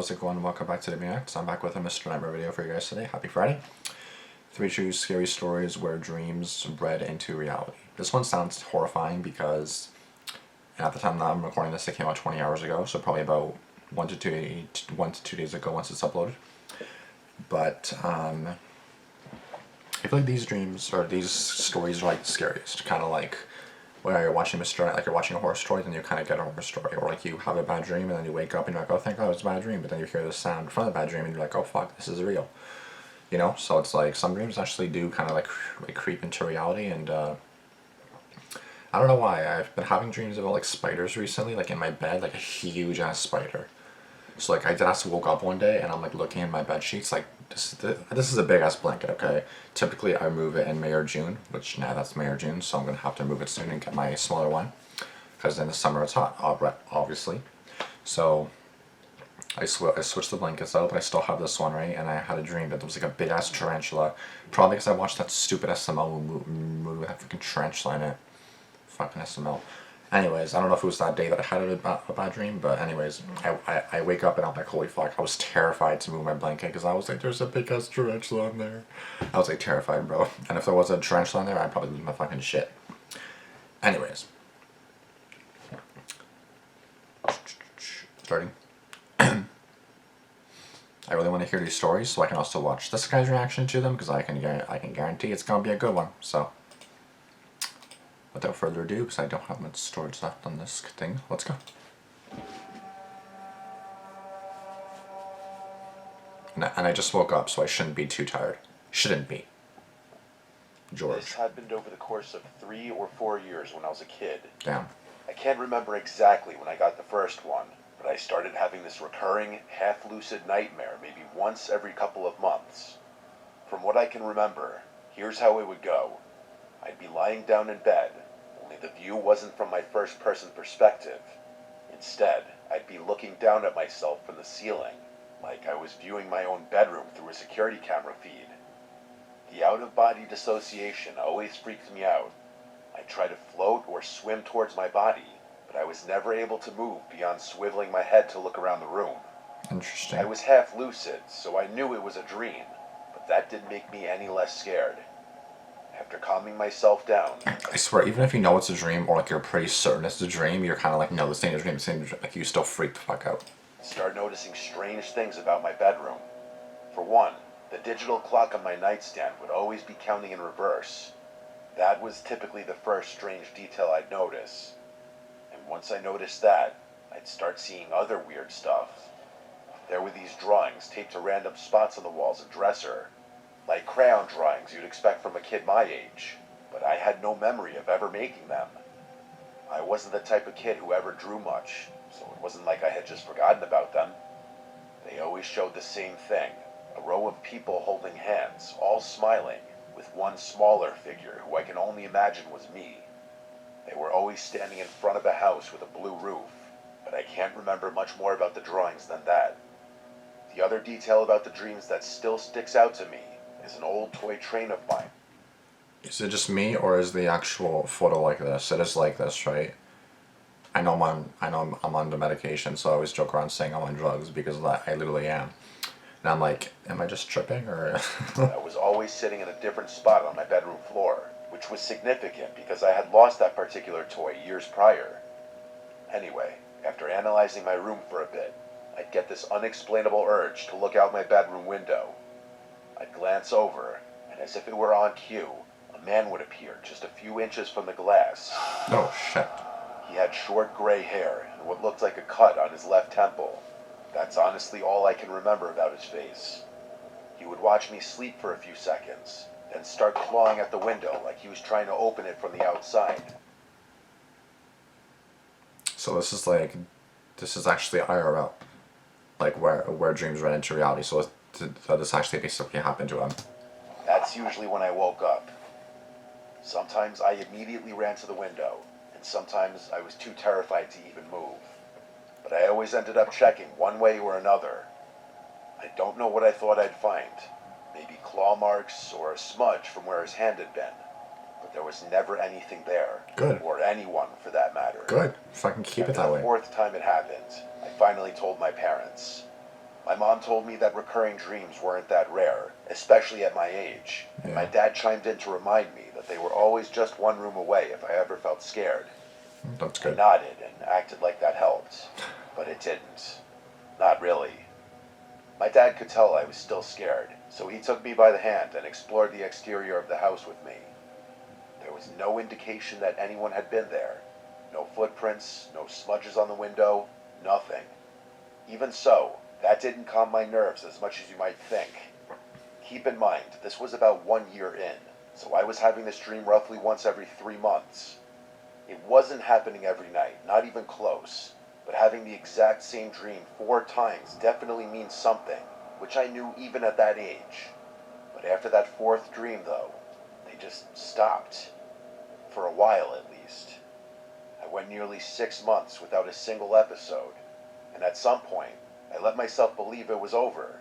how's it going? Welcome back to Damian. I'm back with a Mr. Nightmare video for you guys today. Happy Friday. 3 true scary stories where dreams bred into reality. This one sounds horrifying because at the time that I'm recording this, it came out 20 hours ago, so probably about 1 to 2 days ago once it's uploaded. But I feel like these dreams or these stories are like the scariest. Kind of like when you're watching like you're watching a horror story, then you kind of get a horror story, or like you have a bad dream and then you wake up and you're like, oh, thank God it was a bad dream, but then you hear the sound from the bad dream and you're like, oh fuck, this is real, you know. So it's like some dreams actually do kind of like creep into reality, and I don't know why I've been having dreams about like spiders recently, like in my bed, like a huge ass spider. So like I just woke up one day and I'm like looking at my bed sheets, like this is a big ass blanket, okay? Typically I move it in May or June, which now that's May or June, so I'm gonna have to move it soon and get my smaller one, because in the summer it's hot, obviously. So I switched the blankets out, but I still have this one, right? And I had a dream that there was like a big ass tarantula, probably because I watched that stupid SML movie with that freaking tarantula in it. Fucking SML. Anyways, I don't know if it was that day that I had a bad dream, but anyways, I wake up and I'm like, holy fuck, I was terrified to move my blanket because I was like, there's a big ass tarantula in there. I was like terrified, bro. And if there was a tarantula in there, I'd probably lose my fucking shit. Anyways. Starting. I really want to hear these stories so I can also watch this guy's reaction to them, because I can guarantee it's gonna be a good one. So without further ado, because I don't have much storage left on this thing, let's go. And I just woke up, so I shouldn't be too tired. Shouldn't be. George. This happened over the course of 3 or 4 years when I was a kid. Damn. I can't remember exactly when I got the first one, but I started having this recurring, half-lucid nightmare maybe once every couple of months. From what I can remember, here's how it would go. I'd be lying down in bed, only the view wasn't from my first-person perspective. Instead, I'd be looking down at myself from the ceiling, like I was viewing my own bedroom through a security camera feed. The out-of-body dissociation always freaked me out. I'd try to float or swim towards my body, but I was never able to move beyond swiveling my head to look around the room. Interesting. I was half lucid, so I knew it was a dream, but that didn't make me any less scared. After calming myself down, I swear, even if you know it's a dream, or like you're pretty certain it's a dream, you're kind of like, no, this ain't a dream, this ain't a dream. Like you still freak the fuck out. I started noticing strange things about my bedroom. For one, the digital clock on my nightstand would always be counting in reverse. That was typically the first strange detail I'd notice. And once I noticed that, I'd start seeing other weird stuff. There were these drawings taped to random spots on the walls and dresser, like crayon drawings you'd expect from a kid my age, but I had no memory of ever making them. I wasn't the type of kid who ever drew much, so it wasn't like I had just forgotten about them. They always showed the same thing, a row of people holding hands, all smiling, with one smaller figure who I can only imagine was me. They were always standing in front of a house with a blue roof, but I can't remember much more about the drawings than that. The other detail about the dreams that still sticks out to me is an old toy train of mine. Is it just me, or is the actual photo like this? It is like this, right? I know I'm on the medication, so I always joke around saying I'm on drugs because I literally am. And I'm like, am I just tripping, or? I was always sitting in a different spot on my bedroom floor, which was significant because I had lost that particular toy years prior. Anyway, after analyzing my room for a bit, I'd get this unexplainable urge to look out my bedroom window. I'd glance over, and as if it were on cue, a man would appear just a few inches from the glass. Oh, shit. He had short gray hair and what looked like a cut on his left temple. That's honestly all I can remember about his face. He would watch me sleep for a few seconds, then start clawing at the window like he was trying to open it from the outside. So this is actually IRL, like where dreams run into reality. So this actually basically happened to him. That's usually when I woke up. Sometimes I immediately ran to the window, and sometimes I was too terrified to even move. But I always ended up checking one way or another. I don't know what I thought I'd find. Maybe claw marks or a smudge from where his hand had been. But there was never anything there. Good. Or anyone, for that matter. Good. Fucking keep it that way. The fourth time it happened, I finally told my parents. My mom told me that recurring dreams weren't that rare, especially at my age, and my Yeah. dad chimed in to remind me that they were always just one room away if I ever felt scared. That's I good. nodded and acted like that helped, but it didn't. Not really. My dad could tell I was still scared, so he took me by the hand and explored the exterior of the house with me. There was no indication that anyone had been there. No footprints, no smudges on the window, nothing. Even so, that didn't calm my nerves as much as you might think. Keep in mind, this was about 1 year in, so I was having this dream roughly once every 3 months. It wasn't happening every night, not even close, but having the exact same dream 4 times definitely means something, which I knew even at that age. But after that fourth dream, though, they just stopped. For a while, at least. I went nearly 6 months without a single episode, and at some point, I let myself believe it was over.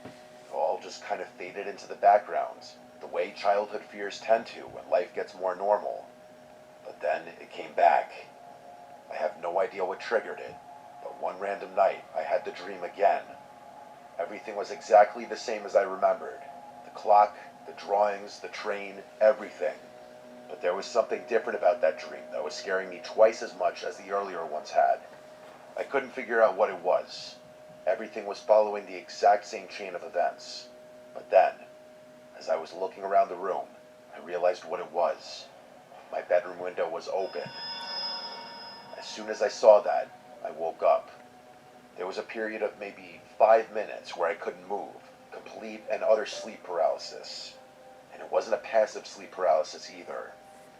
It all just kind of faded into the background, the way childhood fears tend to when life gets more normal. But then it came back. I have no idea what triggered it, but one random night I had the dream again. Everything was exactly the same as I remembered. The clock, the drawings, the train, everything. But there was something different about that dream that was scaring me twice as much as the earlier ones had. I couldn't figure out what it was. Everything was following the exact same chain of events. But then, as I was looking around the room, I realized what it was. My bedroom window was open. As soon as I saw that, I woke up. There was a period of maybe 5 minutes where I couldn't move, complete and utter sleep paralysis. And it wasn't a passive sleep paralysis either.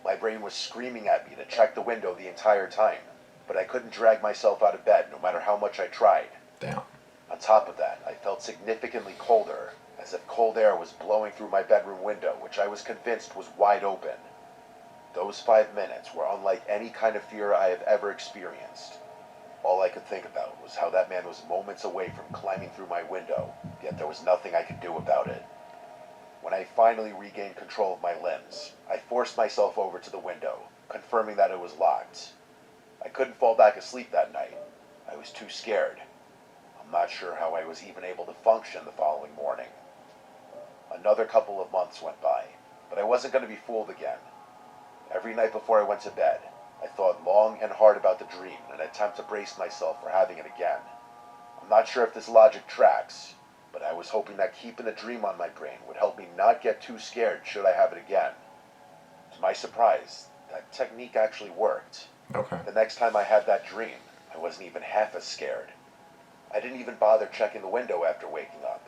My brain was screaming at me to check the window the entire time, but I couldn't drag myself out of bed no matter how much I tried. Damn. On top of that, I felt significantly colder, as if cold air was blowing through my bedroom window, which I was convinced was wide open. Those 5 minutes were unlike any kind of fear I have ever experienced. All I could think about was how that man was moments away from climbing through my window, yet there was nothing I could do about it. When I finally regained control of my limbs, I forced myself over to the window, confirming that it was locked. I couldn't fall back asleep that night. I was too scared. I'm not sure how I was even able to function the following morning. Another couple of months went by, but I wasn't going to be fooled again. Every night before I went to bed, I thought long and hard about the dream in an attempt to brace myself for having it again. I'm not sure if this logic tracks, but I was hoping that keeping the dream on my brain would help me not get too scared should I have it again. To my surprise, that technique actually worked. Okay. The next time I had that dream, I wasn't even half as scared. I didn't even bother checking the window after waking up.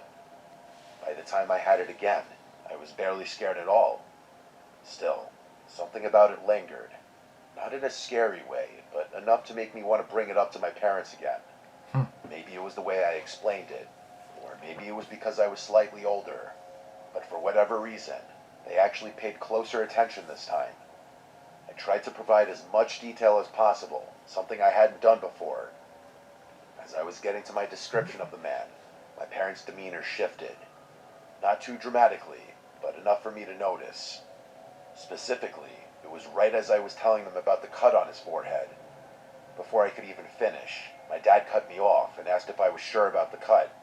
By the time I had it again, I was barely scared at all. Still, something about it lingered. Not in a scary way, but enough to make me want to bring it up to my parents again. Hmm. Maybe it was the way I explained it, or maybe it was because I was slightly older. But for whatever reason, they actually paid closer attention this time. I tried to provide as much detail as possible, something I hadn't done before. As I was getting to my description of the man, my parents' demeanor shifted. Not too dramatically, but enough for me to notice. Specifically, it was right as I was telling them about the cut on his forehead. Before I could even finish, my dad cut me off and asked if I was sure about the cut.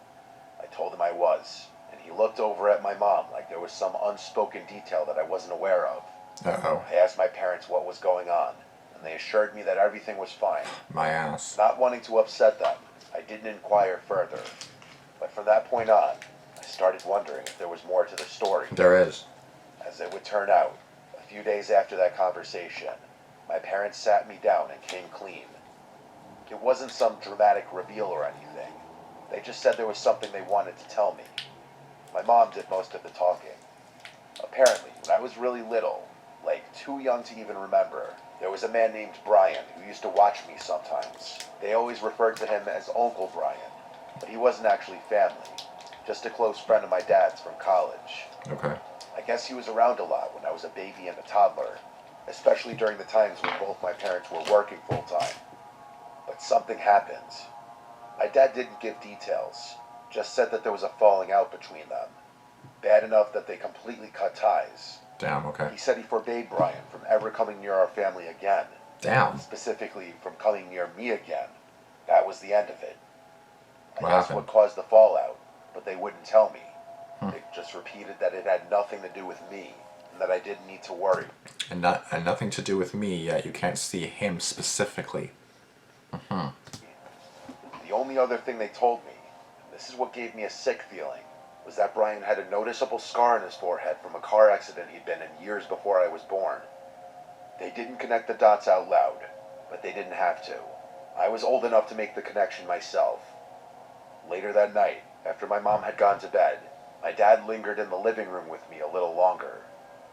I told him I was, and he looked over at my mom like there was some unspoken detail that I wasn't aware of. Uh-oh. I asked my parents what was going on, and they assured me that everything was fine. My ass. Not wanting to upset them, I didn't inquire further. But from that point on, I started wondering if there was more to the story. There is. As it would turn out, a few days after that conversation, my parents sat me down and came clean. It wasn't some dramatic reveal or anything. They just said there was something they wanted to tell me. My mom did most of the talking. Apparently, when I was really little, like too young to even remember, there was a man named Brian who used to watch me sometimes. They always referred to him as Uncle Brian, but he wasn't actually family, just a close friend of my dad's from college. Okay. I guess he was around a lot when I was a baby and a toddler, especially during the times when both my parents were working full-time. But something happened. My dad didn't give details, just said that there was a falling out between them. Bad enough that they completely cut ties. Damn, okay. He said he forbade Brian from ever coming near our family again. Damn. Specifically, from coming near me again. That was the end of it. I What asked happened? what caused the fallout, but they wouldn't tell me. Hmm. They just repeated that it had nothing to do with me, and that I didn't need to worry. And nothing to do with me, yet you can't see him specifically. Hmm. The only other thing they told me, and this is what gave me a sick feeling, was that Brian had a noticeable scar on his forehead from a car accident he'd been in years before I was born. They didn't connect the dots out loud, but they didn't have to. I was old enough to make the connection myself. Later that night, after my mom had gone to bed, my dad lingered in the living room with me a little longer.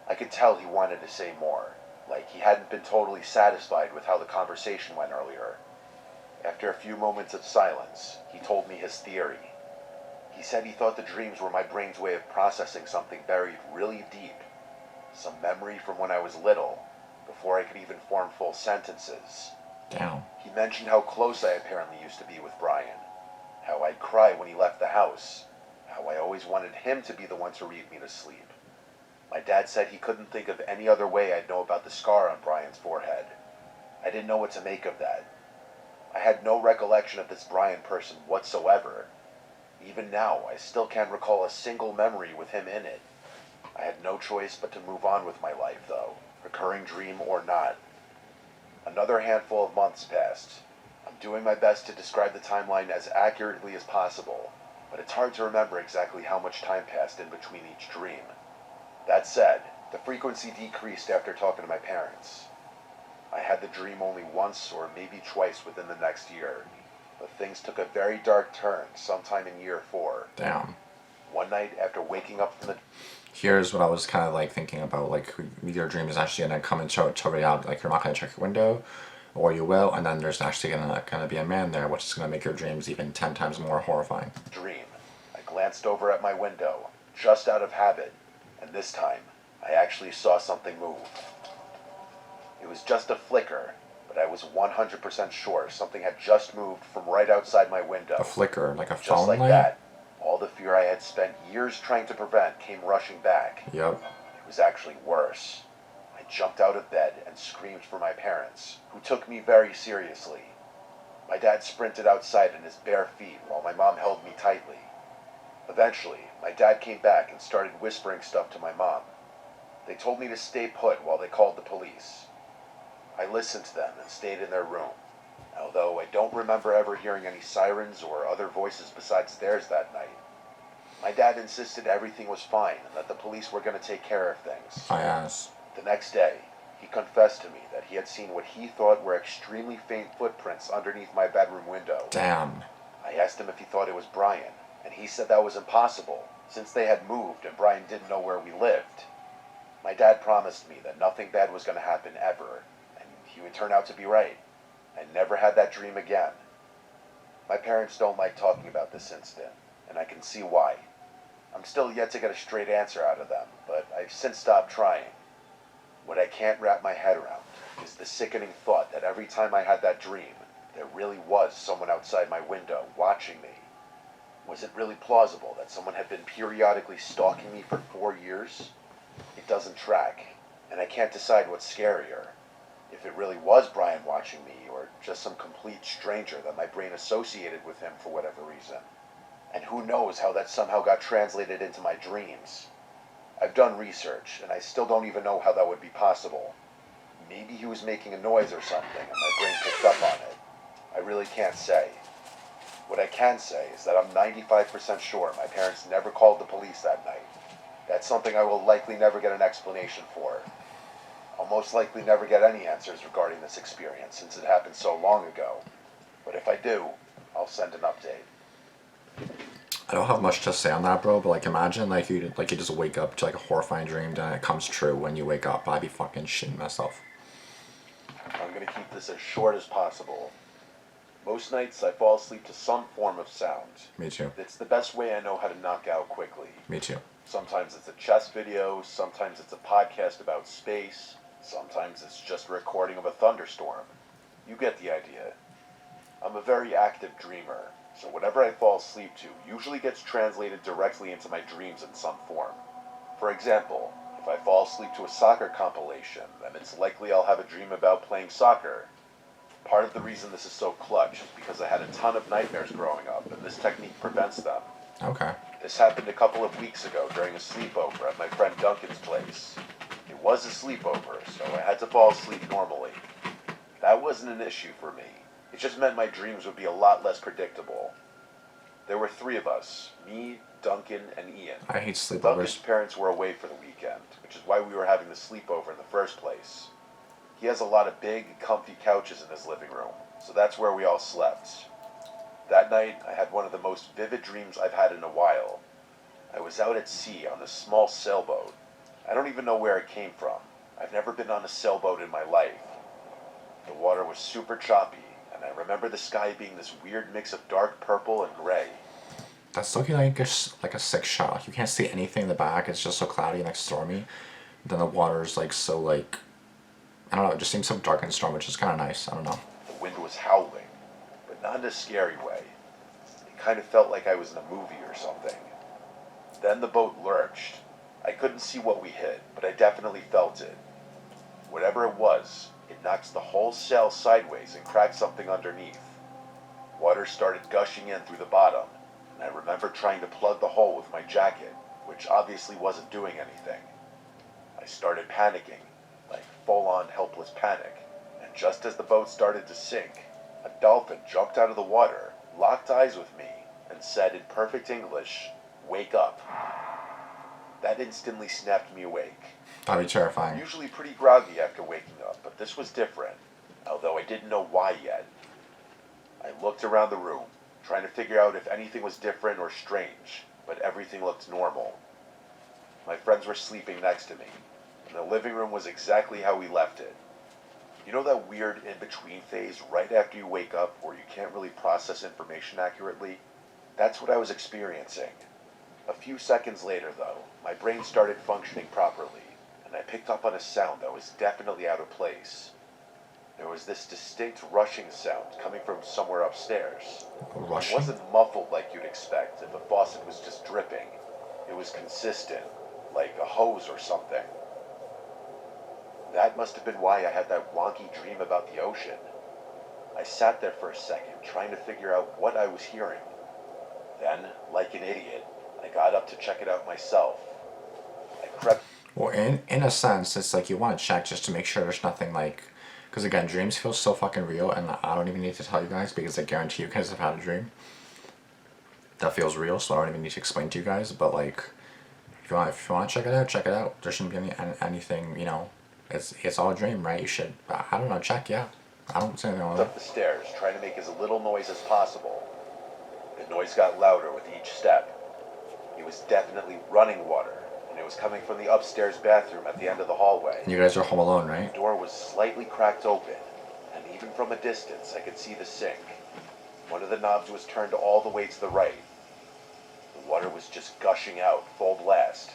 I could tell he wanted to say more, like he hadn't been totally satisfied with how the conversation went earlier. After a few moments of silence, he told me his theory. He said he thought the dreams were my brain's way of processing something buried really deep. Some memory from when I was little, before I could even form full sentences. Damn. He mentioned how close I apparently used to be with Brian, how I'd cry when he left the house, how I always wanted him to be the one to read me to sleep. My dad said he couldn't think of any other way I'd know about the scar on Brian's forehead. I didn't know what to make of that. I had no recollection of this Brian person whatsoever. Even now, I still can't recall a single memory with him in it. I had no choice but to move on with my life, though, recurring dream or not. Another handful of months passed. I'm doing my best to describe the timeline as accurately as possible, but it's hard to remember exactly how much time passed in between each dream. That said, the frequency decreased after talking to my parents. I had the dream only once or maybe twice within the next year, but things took a very dark turn sometime in year 4. Damn. One night after waking up from the... Here's what I was kind of like thinking about, like your dream is actually gonna come into reality. Like you're not gonna check your window, or you will, and then there's actually gonna be a man there, which is gonna make your dreams even 10 times more horrifying. dream, I glanced over at my window, just out of habit, and this time, I actually saw something move. It was just a flicker, but I was 100% sure something had just moved from right outside my window. A flicker, like a Just phone like light. that, all the fear I had spent years trying to prevent came rushing back. Yep. It was actually worse. I jumped out of bed and screamed for my parents, who took me very seriously. My dad sprinted outside in his bare feet while my mom held me tightly. Eventually, my dad came back and started whispering stuff to my mom. They told me to stay put while they called the police. I listened to them and stayed in their room, although I don't remember ever hearing any sirens or other voices besides theirs that night. My dad insisted everything was fine and that the police were going to take care of things. My ass. The next day, he confessed to me that he had seen what he thought were extremely faint footprints underneath my bedroom window. Damn. I asked him if he thought it was Brian, and he said that was impossible, since they had moved and Brian didn't know where we lived. My dad promised me that nothing bad was going to happen ever, and he would turn out to be right. I never had that dream again. My parents don't like talking about this incident, and I can see why. I'm still yet to get a straight answer out of them, but I've since stopped trying. What I can't wrap my head around is the sickening thought that every time I had that dream, there really was someone outside my window watching me. Was it really plausible that someone had been periodically stalking me for 4 years? It doesn't track, and I can't decide what's scarier. If it really was Brian watching me, or just some complete stranger that my brain associated with him for whatever reason. And who knows how that somehow got translated into my dreams. I've done research, and I still don't even know how that would be possible. Maybe he was making a noise or something, and my brain picked up on it. I really can't say. What I can say is that I'm 95% sure my parents never called the police that night. That's something I will likely never get an explanation for. I'll most likely never get any answers regarding this experience since it happened so long ago. But if I do, I'll send an update. I don't have much to say on that, bro. But like, imagine you just wake up to like a horrifying dream, and it comes true when you wake up. I'd be fucking shitting myself. I'm gonna keep this as short as possible. Most nights I fall asleep to some form of sound. Me too. It's the best way I know how to knock out quickly. Me too. Sometimes it's a chess video, sometimes it's a podcast about space, sometimes it's just a recording of a thunderstorm. You get the idea. I'm a very active dreamer, so whatever I fall asleep to usually gets translated directly into my dreams in some form. For example, if I fall asleep to a soccer compilation, then it's likely I'll have a dream about playing soccer. Part of the reason this is so clutch is because I had a ton of nightmares growing up, and this technique prevents them. Okay. This happened a couple of weeks ago during a sleepover at my friend Duncan's place. It was a sleepover, so I had to fall asleep normally. That wasn't an issue for me. It just meant my dreams would be a lot less predictable. There were three of us, me, Duncan, and Ian. I hate Duncan's sleepovers. parents were away for the weekend, which is why we were having the sleepover in the first place. He has a lot of big, comfy couches in his living room, so that's where we all slept. That night, I had one of the most vivid dreams I've had in a while. I was out at sea on this small sailboat. I don't even know where it came from. I've never been on a sailboat in my life. The water was super choppy, and I remember the sky being this weird mix of dark purple and gray. That's looking like a sick shot. Like, you can't see anything in the back. It's just so cloudy and like stormy. Then the water's like so like, I don't know. It just seems so dark and stormy, which is kind of nice. I don't know. The wind was howling, but not in a scary way. It kind of felt like I was in a movie or something. Then the boat lurched. I couldn't see what we hit, but I definitely felt it. Whatever it was, it knocked the whole sail sideways and cracked something underneath. Water started gushing in through the bottom, and I remember trying to plug the hole with my jacket, which obviously wasn't doing anything. I started panicking, like full-on helpless panic, and just as the boat started to sink, a dolphin jumped out of the water, locked eyes with me, and said in perfect English, "Wake up." That instantly snapped me awake. That'd be terrifying. Usually pretty groggy after waking up, but this was different, although I didn't know why yet. I looked around the room, trying to figure out if anything was different or strange, but everything looked normal. My friends were sleeping next to me, and the living room was exactly how we left it. You know that weird in-between phase right after you wake up where you can't really process information accurately? That's what I was experiencing. A few seconds later, though, my brain started functioning properly, and I picked up on a sound that was definitely out of place. There was this distinct rushing sound coming from somewhere upstairs. It Rushing? wasn't muffled like you'd expect if a faucet was just dripping. It was consistent, like a hose or something. That must have been why I had that wonky dream about the ocean. I sat there for a second, trying to figure out what I was hearing. Then, like an idiot, I got up to check it out myself. I crept. Well, in a sense, it's like you want to check just to make sure there's nothing like, because again, dreams feel so fucking real, and I don't even need to tell you guys because I guarantee you guys have had a dream that feels real. So I don't even need to explain to you guys. But like, if you want to check it out, check it out. There shouldn't be anything, you know. It's all a dream, right? You should, I don't know, check, yeah. I don't say anything wrong with Up the stairs, trying to make as little noise as possible. The noise got louder with each step. It was definitely running water, and it was coming from the upstairs bathroom at the end of the hallway. it. You guys are home alone, The right? door was slightly cracked open, and even from a distance I could see the sink. One of the knobs was turned all the way to the right. The water was just gushing out, full blast.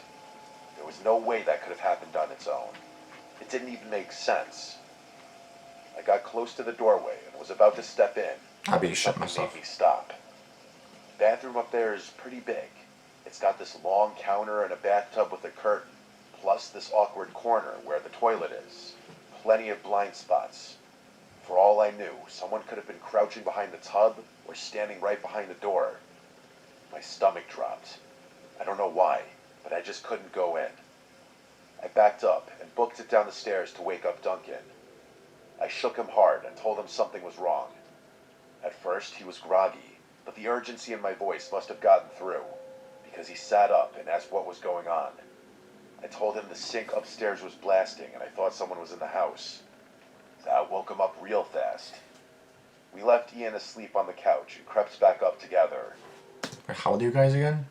There was no way that could have happened on its own. It didn't even make sense. I got close to the doorway and was about to step in. I'd be shit Something myself. made me stop. The bathroom up there is pretty big. It's got this long counter and a bathtub with a curtain, plus this awkward corner where the toilet is. Plenty of blind spots. For all I knew, someone could have been crouching behind the tub or standing right behind the door. My stomach dropped. I don't know why, but I just couldn't go in. I backed up and booked it down the stairs to wake up Duncan. I shook him hard and told him something was wrong. At first, he was groggy, but the urgency in my voice must have gotten through, because he sat up and asked what was going on. I told him the sink upstairs was blasting and I thought someone was in the house. That woke him up real fast. We left Ian asleep on the couch and crept back up together. How old are you guys again?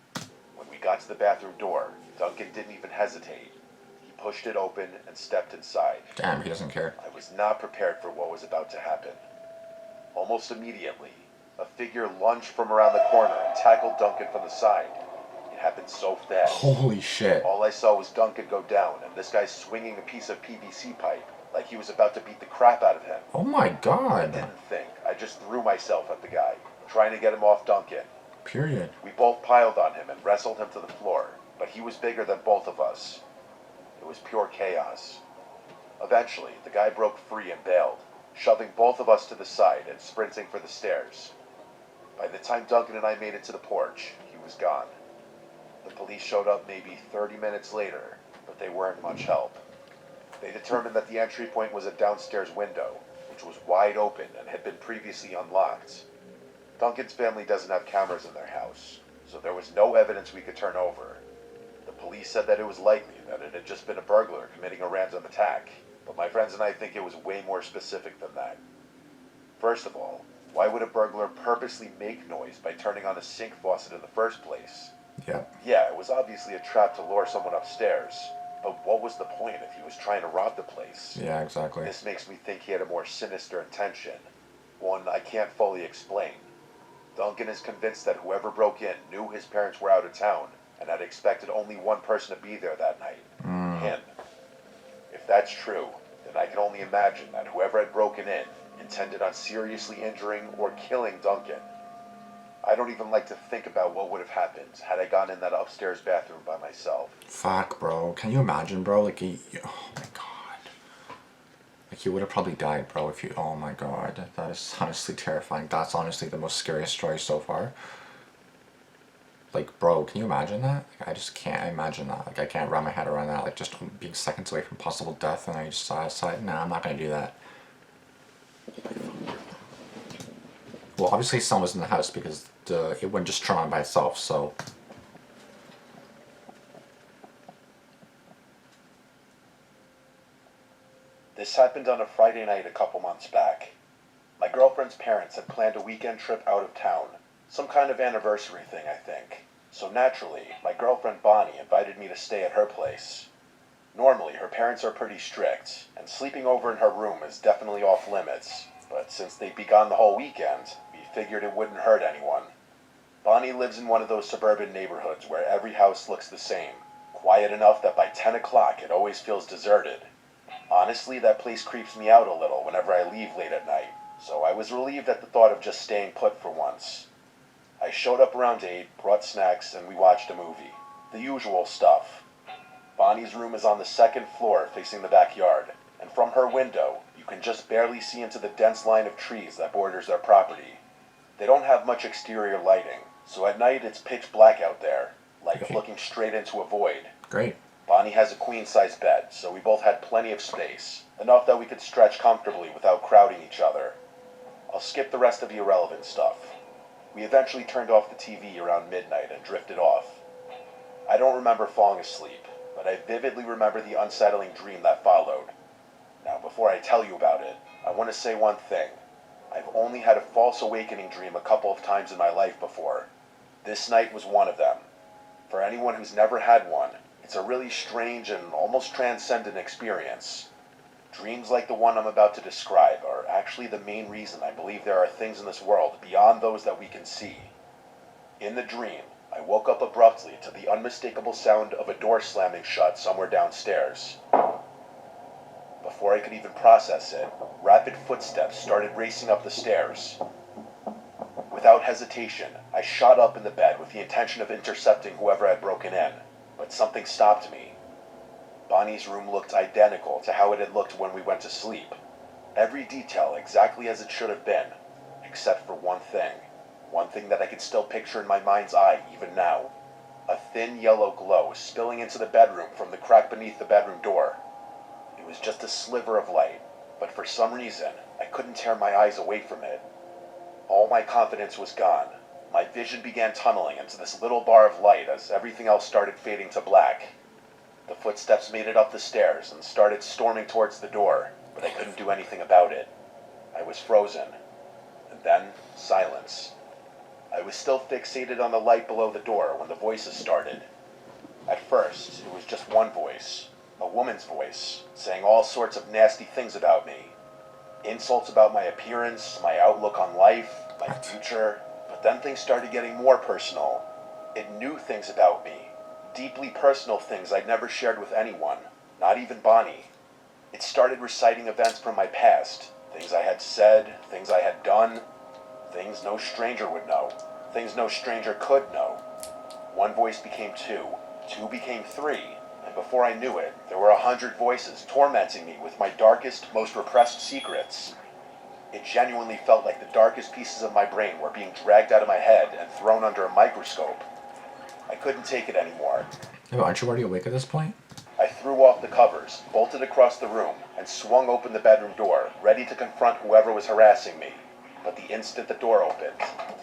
When we got to the bathroom door, Duncan didn't even hesitate. He pushed it open and stepped inside. Damn, he doesn't care. I was not prepared for what was about to happen. Almost immediately, a figure lunged from around the corner and tackled Duncan from the side. It happened so fast. Holy shit. All I saw was Duncan go down and this guy swinging a piece of PVC pipe like he was about to beat the crap out of him. Oh my I god. didn't think. I just threw myself at the guy, trying to get him off Duncan. Period. We both piled on him and wrestled him to the floor, but he was bigger than both of us. It was pure chaos. Eventually, the guy broke free and bailed, shoving both of us to the side and sprinting for the stairs. By the time Duncan and I made it to the porch, he was gone. The police showed up maybe 30 minutes later, but they weren't much help. They determined that the entry point was a downstairs window, which was wide open and had been previously unlocked. Duncan's family doesn't have cameras in their house, so there was no evidence we could turn over. The police said that it was likely that it had just been a burglar committing a random attack, but my friends and I think it was way more specific than that. First of all, why would a burglar purposely make noise by turning on a sink faucet in the first place? Yep. Yeah, it was obviously a trap to lure someone upstairs, but what was the point if he was trying to rob the place? Yeah, exactly. This makes me think he had a more sinister intention, one I can't fully explain. Duncan is convinced that whoever broke in knew his parents were out of town and had expected only one person to be there that night, him. If that's true, then I can only imagine that whoever had broken in intended on seriously injuring or killing Duncan. I don't even like to think about what would have happened had I gone in that upstairs bathroom by myself. Fuck, bro. Can you imagine, bro? Like, oh my god. Like, you would have probably died, bro, if you... Oh my god. That is honestly terrifying. That's honestly the most scariest story so far. Like, bro, can you imagine that? Like, I just can't imagine that. Like, I can't wrap my head around that. Like, just being seconds away from possible death and I just decided, nah, I'm not gonna do that. Well, obviously someone was in the house because it wouldn't just turn on by itself, so... This happened on a Friday night a couple months back. My girlfriend's parents had planned a weekend trip out of town. Some kind of anniversary thing, I think. So naturally, my girlfriend Bonnie invited me to stay at her place. Normally, her parents are pretty strict, and sleeping over in her room is definitely off limits. But since they'd be gone the whole weekend, we figured it wouldn't hurt anyone. Bonnie lives in one of those suburban neighborhoods where every house looks the same. Quiet enough that by 10 o'clock it always feels deserted. Honestly, that place creeps me out a little whenever I leave late at night, so I was relieved at the thought of just staying put for once. I showed up around 8, brought snacks, and we watched a movie. The usual stuff. Bonnie's room is on the second floor facing the backyard, and from her window, you can just barely see into the dense line of trees that borders their property. They don't have much exterior lighting, so at night it's pitch black out there, like looking straight into a void. Great. Bonnie has a queen-size bed, so we both had plenty of space, enough that we could stretch comfortably without crowding each other. I'll skip the rest of the irrelevant stuff. We eventually turned off the TV around midnight and drifted off. I don't remember falling asleep, but I vividly remember the unsettling dream that followed. Now, before I tell you about it, I want to say one thing. I've only had a false awakening dream a couple of times in my life before. This night was one of them. For anyone who's never had one, it's a really strange and almost transcendent experience. Dreams like the one I'm about to describe are actually the main reason I believe there are things in this world beyond those that we can see. In the dream, I woke up abruptly to the unmistakable sound of a door slamming shut somewhere downstairs. Before I could even process it, rapid footsteps started racing up the stairs. Without hesitation, I shot up in the bed with the intention of intercepting whoever had broken in, but something stopped me. Bonnie's room looked identical to how it had looked when we went to sleep. Every detail exactly as it should have been, except for one thing that I can still picture in my mind's eye even now. A thin yellow glow spilling into the bedroom from the crack beneath the bedroom door. It was just a sliver of light, but for some reason, I couldn't tear my eyes away from it. All my confidence was gone. My vision began tunneling into this little bar of light as everything else started fading to black. The footsteps made it up the stairs and started storming towards the door, but I couldn't do anything about it. I was frozen. And then, silence. I was still fixated on the light below the door when the voices started. At first, it was just one voice, a woman's voice, saying all sorts of nasty things about me. Insults about my appearance, my outlook on life, my future, but then things started getting more personal. It knew things about me, deeply personal things I'd never shared with anyone, not even Bonnie. It started reciting events from my past, things I had said, things I had done, things no stranger would know, things no stranger could know. One voice became two became three, and before I knew it, there were 100 voices tormenting me with my darkest, most repressed secrets. It genuinely felt like the darkest pieces of my brain were being dragged out of my head and thrown under a microscope. I couldn't take it anymore. Yeah, but aren't you already awake at this point? I threw off the covers, bolted across the room, and swung open the bedroom door, ready to confront whoever was harassing me. But the instant the door opened,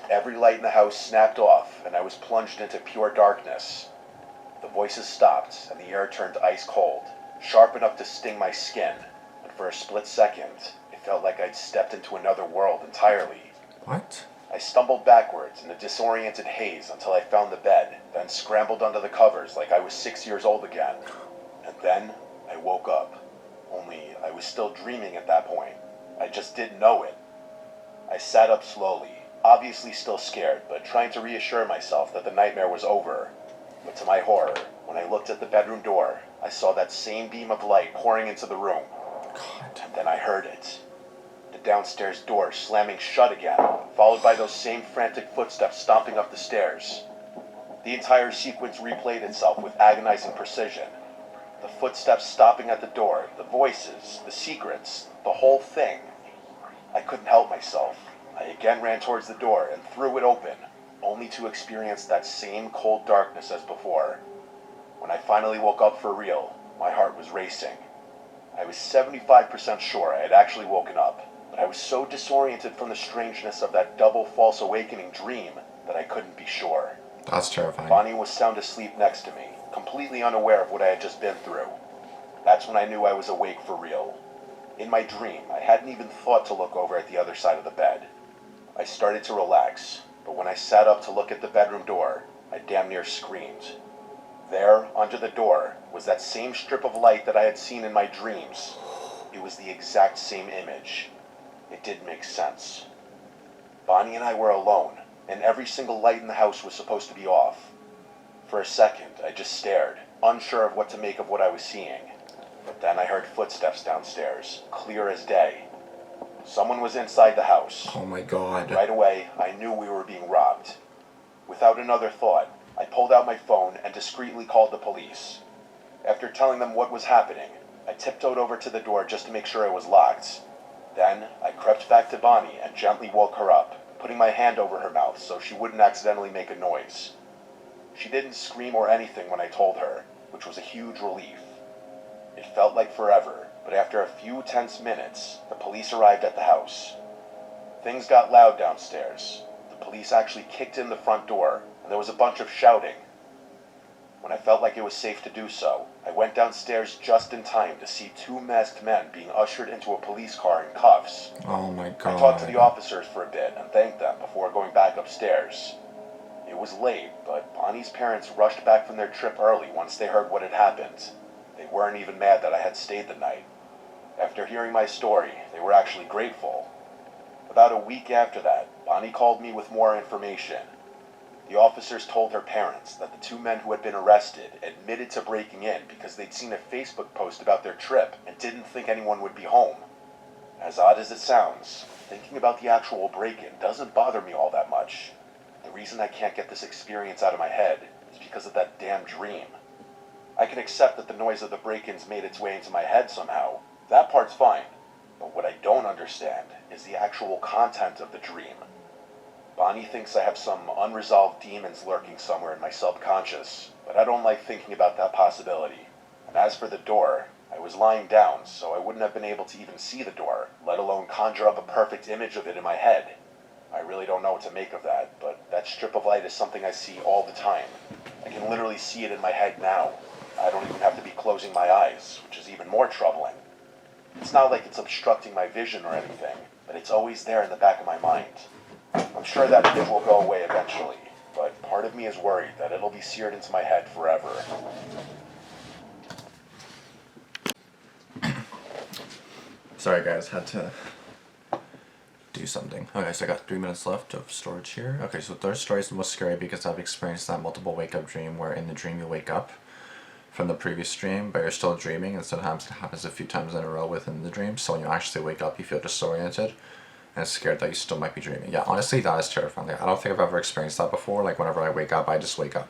every light in the house snapped off, and I was plunged into pure darkness. The voices stopped, and the air turned ice cold, sharp enough to sting my skin, and for a split second, it felt like I'd stepped into another world entirely. What? I stumbled backwards in a disoriented haze until I found the bed, then scrambled under the covers like I was 6 years old again. And then I woke up. Only I was still dreaming at that point. I just didn't know it. I sat up slowly, obviously still scared, but trying to reassure myself that the nightmare was over. But to my horror, when I looked at the bedroom door, I saw that same beam of light pouring into the room. God. And then I heard it. The downstairs door slamming shut again, followed by those same frantic footsteps stomping up the stairs. The entire sequence replayed itself with agonizing precision. The footsteps stopping at the door, the voices, the secrets, the whole thing. I couldn't help myself. I again ran towards the door and threw it open, only to experience that same cold darkness as before. When I finally woke up for real, my heart was racing. I was 75% sure I had actually woken up, but I was so disoriented from the strangeness of that double false awakening dream that I couldn't be sure. That's terrifying. Bonnie was sound asleep next to me, completely unaware of what I had just been through. That's when I knew I was awake for real. In my dream, I hadn't even thought to look over at the other side of the bed. I started to relax, but when I sat up to look at the bedroom door, I damn near screamed. There, under the door, was that same strip of light that I had seen in my dreams. It was the exact same image. It didn't make sense. Bonnie and I were alone, and every single light in the house was supposed to be off. For a second, I just stared, unsure of what to make of what I was seeing. But then I heard footsteps downstairs, clear as day. Someone was inside the house. Oh my God. Right away, I knew we were being robbed. Without another thought, I pulled out my phone and discreetly called the police. After telling them what was happening, I tiptoed over to the door just to make sure it was locked. Then, I crept back to Bonnie and gently woke her up, putting my hand over her mouth so she wouldn't accidentally make a noise. She didn't scream or anything when I told her, which was a huge relief. It felt like forever, but after a few tense minutes, the police arrived at the house. Things got loud downstairs. The police actually kicked in the front door, and there was a bunch of shouting. When I felt like it was safe to do so, I went downstairs just in time to see two masked men being ushered into a police car in cuffs. Oh my God. I talked to the officers for a bit and thanked them before going back upstairs. It was late, but Bonnie's parents rushed back from their trip early once they heard what had happened. They weren't even mad that I had stayed the night. After hearing my story, they were actually grateful. About a week after that, Bonnie called me with more information. The officers told her parents that the two men who had been arrested admitted to breaking in because they'd seen a Facebook post about their trip and didn't think anyone would be home. As odd as it sounds, thinking about the actual break-in doesn't bother me all that much. The reason I can't get this experience out of my head is because of that damn dream. I can accept that the noise of the break-ins made its way into my head somehow. That part's fine. But what I don't understand is the actual content of the dream. Bonnie thinks I have some unresolved demons lurking somewhere in my subconscious, but I don't like thinking about that possibility. And as for the door, I was lying down, so I wouldn't have been able to even see the door, let alone conjure up a perfect image of it in my head. I really don't know what to make of that, but that strip of light is something I see all the time. I can literally see it in my head now. I don't even have to be closing my eyes, which is even more troubling. It's not like it's obstructing my vision or anything, but it's always there in the back of my mind. I'm sure that image will go away eventually, but part of me is worried that it'll be seared into my head forever. Sorry guys, had to do something. Okay, so I got 3 minutes left of storage here. Okay, so third story is the most scary because I've experienced that multiple wake-up dream where in the dream you wake up from the previous dream, but you're still dreaming, and sometimes it happens a few times in a row within the dream, so when you actually wake up you feel disoriented and scared that you still might be dreaming. Yeah, honestly, that is terrifying. Like, I don't think I've ever experienced that before. Like, whenever I wake up, I just wake up.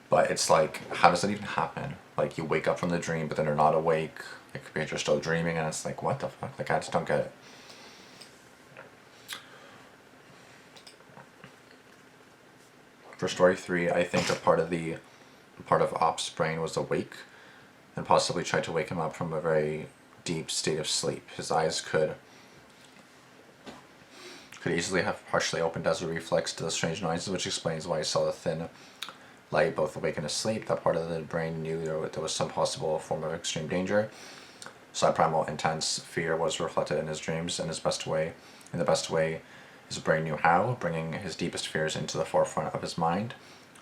But it's like, how does that even happen? Like, you wake up from the dream, but then you're not awake. Like, you're still dreaming, and it's like, what the fuck? Like, I just don't get it. For story 3, I think a part of Op's brain was awake and possibly tried to wake him up from a very deep state of sleep. His eyes could easily have partially opened as a reflex to the strange noises, which explains why he saw the thin light both awake and asleep. That part of the brain knew there was some possible form of extreme danger. So that primal intense fear was reflected in his dreams in the best way his brain knew how, bringing his deepest fears into the forefront of his mind.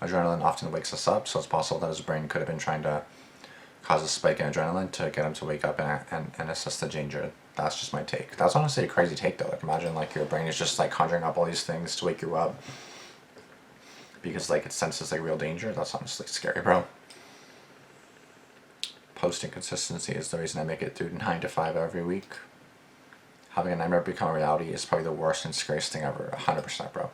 Adrenaline often wakes us up, so it's possible that his brain could have been trying to cause a spike in adrenaline to get him to wake up and assess the danger. That's just my take. That's honestly a crazy take though. Like imagine like your brain is just like conjuring up all these things to wake you up because like it senses like real danger. That's honestly scary, bro. Posting consistency is the reason I make it through 9 to 5 every week. Having a nightmare become a reality is probably the worst and scariest thing ever. 100%, bro.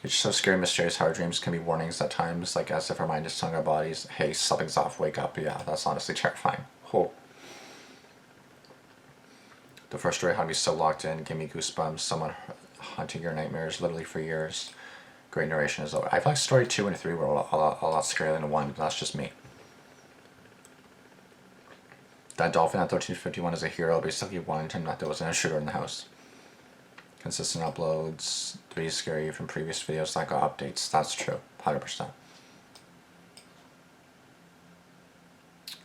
It's just so scary and mysterious how our dreams can be warnings at times, like as if our mind is telling our bodies, hey, something's off, wake up. Yeah, that's honestly terrifying. Oh. The first story had me so locked in, gave me goosebumps, someone haunting your nightmares literally for years. Great narration as well. I feel like story 2 and 3 were a lot scarier than 1, but that's just me. That dolphin at 1351 is a hero, basically warned him that there was an intruder in the house. Consistent uploads, 3 is scary from previous videos that got updates. That's true, 100%.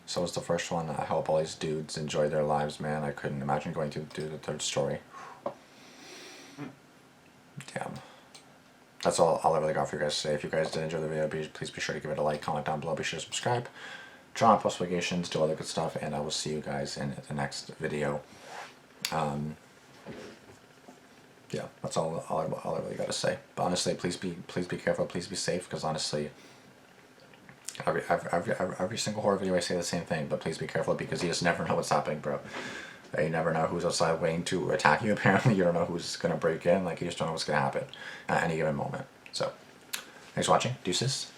So was the first one. I hope all these dudes enjoy their lives, man. I couldn't imagine going to do the 3rd story. Damn. That's all I really got for you guys today. If you guys did enjoy the video, please be sure to give it a like, comment down below, be sure to subscribe. Turn on post notifications, do all the good stuff, and I will see you guys in the next video. Yeah, that's all I really got to say. But honestly, please be careful, please be safe, because honestly, every single horror video I say the same thing, but please be careful because you just never know what's happening, bro. You never know who's outside waiting to attack you, apparently. You don't know who's going to break in, like you just don't know what's going to happen at any given moment. So, thanks for watching, deuces.